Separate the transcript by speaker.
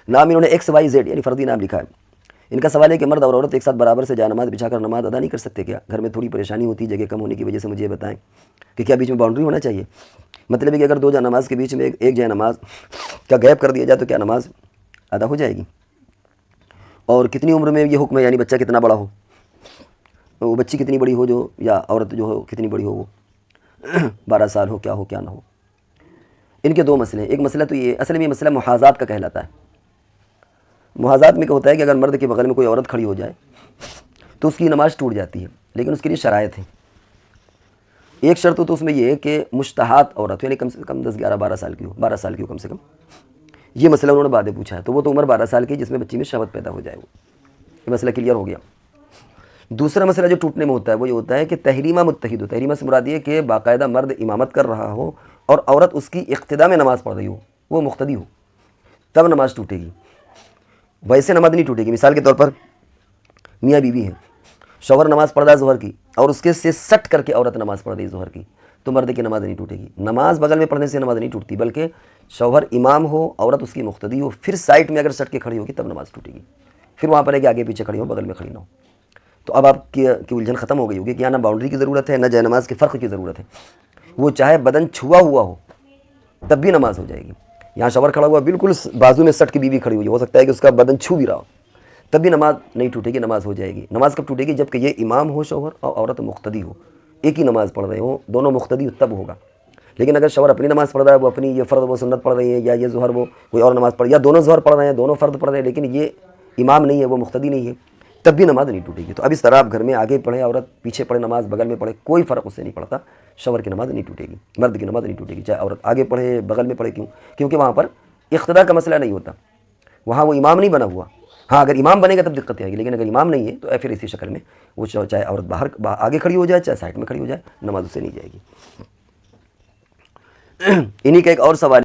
Speaker 1: نام انہوں نے XYZ یعنی فردی نام لکھا ہے. ان کا سوال ہے کہ مرد اور عورت ایک ساتھ برابر سے جائے نماز بچھا کر نماز ادا نہیں کر سکتے کیا؟ گھر میں تھوڑی پریشانی ہوتی ہے جگہ کم ہونے کی وجہ سے، مجھے یہ بتائیں کہ کیا بیچ میں باؤنڈری ہونا چاہیے؟ مطلب ہے کہ اگر دو جائے نماز کے بیچ میں ایک جائے نماز کا گیپ کر دیا جائے تو کیا نماز ادا ہو جائے گی؟ اور کتنی عمر میں یہ حکم ہے، یعنی بچہ کتنا بڑا ہو، وہ بچی کتنی بڑی ہو جو، یا عورت جو ہو کتنی بڑی ہو، وہ 12 سال ہو کیا نہ ہو؟ ان کے دو مسئلے ہیں. ایک مسئلہ تو یہ اصل میں یہ مسئلہ محاذات کا کہلاتا ہے. محاذات میں کیا ہوتا ہے کہ اگر مرد کے بغل میں کوئی عورت کھڑی ہو جائے تو اس کی نماز ٹوٹ جاتی ہے، لیکن اس کے لیے شرائط ہیں. ایک شرط تو اس میں یہ ہے کہ مشتہات عورت یعنی کم سے کم 10 11 12 سال کی ہو، 12 سال کی ہو کم سے کم. یہ مسئلہ انہوں نے بعد میں پوچھا ہے، تو وہ تو عمر 12 سال کی جس میں بچی میں شہوت پیدا ہو جائے. یہ مسئلہ کلیئر ہو گیا. دوسرا مسئلہ جو ٹوٹنے میں ہوتا ہے وہ یہ ہوتا ہے کہ تحریمہ متحد ہو. تحریمہ سے مراد یہ کہ باقاعدہ مرد امامت کر رہا ہو اور عورت اس کی اقتداء میں نماز پڑھ رہی ہو، وہ مقتدی ہو، تب نماز ٹوٹے گی. ویسے نماز نہیں ٹوٹے گی. مثال کے طور پر میاں بیوی ہیں، شوہر نماز پڑھ رہا ہے ظہر کی اور اس کے سے سٹ کر کے عورت نماز پڑھ رہی ہے ظہر کی، تو مرد کی نماز نہیں ٹوٹے گی. نماز بغل میں پڑھنے سے نماز نہیں ٹوٹتی، بلکہ شوہر امام ہو، عورت اس کی مقتدی ہو، پھر سائٹ میں اگر سٹ کے کھڑی ہوگی تب نماز ٹوٹے گی. پھر وہاں پر ہے کہ آگے پیچھے کھڑی ہو، بغل میں کھڑی نہ ہو. تو اب آپ کی الجھن ختم ہو گئی ہوگی کہ یہاں نہ باؤنڈری کی ضرورت ہے نہ جائے نماز کے فرق کی ضرورت ہے. وہ چاہے بدن چھوا ہوا ہو تب بھی نماز ہو جائے گی. یہاں شوہر کھڑا ہوا بالکل بازو میں سٹ کی بیوی کھڑی ہوئی ہو سکتا ہے کہ اس کا بدن چھو بھی رہا ہو، تب بھی نماز نہیں ٹوٹے گی، نماز ہو جائے گی. نماز کب ٹوٹے گی؟ جب کہ یہ امام ہو شوہر اور عورت مقتدی ہو، ایک ہی نماز پڑھ رہے ہوں، دونوں مقتدی ہو تب ہوگا. لیکن اگر شوہر اپنی نماز پڑھ رہا ہے، وہ اپنی یہ فرض وہ سنت پڑھ رہی ہے، یا یہ ظہر وہ کوئی اور نماز پڑھ، یا دونوں ظہر پڑھ رہے ہیں، دونوں فرض پڑھ رہے ہیں، لیکن یہ امام نہیں ہے، وہ مقتدی نہیں ہے، تب بھی نماز نہیں ٹوٹے گی. تو اب اس طرح آپ گھر میں آگے پڑھیں، عورت پیچھے پڑھے، نماز بغل میں پڑھے، کوئی فرق اس سے نہیں پڑتا. شوہر کی نماز نہیں ٹوٹے گی، مرد کی نماز نہیں ٹوٹے گی، چاہے عورت آگے پڑھے بغل میں پڑھے. کیوں؟ کیونکہ وہاں پر اقتداء کا مسئلہ نہیں ہوتا، وہاں وہ امام نہیں بنا ہوا. ہاں اگر امام بنے گا تب دقت آئے گی، لیکن اگر امام نہیں ہے تو پھر اسی شکل میں وہ چاہے عورت باہر آگے کھڑی ہو جائے چاہے سائڈ میں کھڑی ہو جائے، نماز اس سے نہیں جائے گی. انہی کا ایک اور سوال